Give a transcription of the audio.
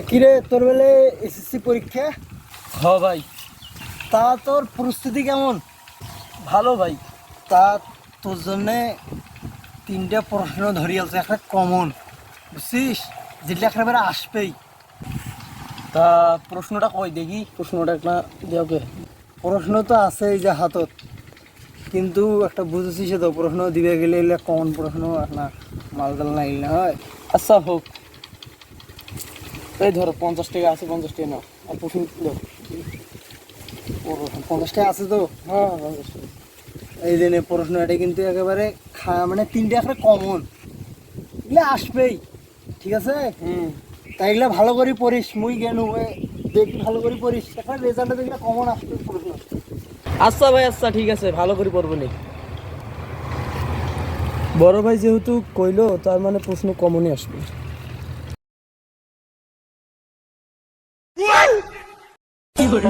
কিরে তোর বেলে এসএসসি পরীক্ষা? হ ভাই। তা তোর প্রস্তুতি কেমন? ভালো ভাই। তা তোর জন্যে তিনটা প্রশ্ন ধরিয়াছে, একটা কমন, বুঝছিস, যেটা একেবারে আসবেই। তা প্রশ্নটা কই দেখি, প্রশ্নটা একটা দেওকে। প্রশ্ন তো আছে এই যে হাতত, কিন্তু একটা বুঝেছিস তো, প্রশ্ন দিবে গেলে এলে কমন প্রশ্ন না, মালদাল না এলে হয়। আচ্ছা হোক, এই ধরো 50 টাকা আছে, 50 টাকা নাও আর প্রশ্ন দাও। 50টা আছে তো? হ্যাঁ 50 টাকা। এই জন্য প্রশ্ন এটা কিন্তু একেবারে মানে তিনটে একটা কমন, এগুলো আসবেই, ঠিক আছে? তাই এগুলো ভালো করে পড়িস, মুই কেন দেখি ভালো করে পড়িস, একটা রেজাল্টে দেখলে কমন আসবে প্রশ্ন। আচ্ছা ভাই, আচ্ছা ঠিক আছে, ভালো করে পড়বো নি। বড় ভাই যেহেতু কইলো, তার মানে প্রশ্ন কমনই আসবে। কি করে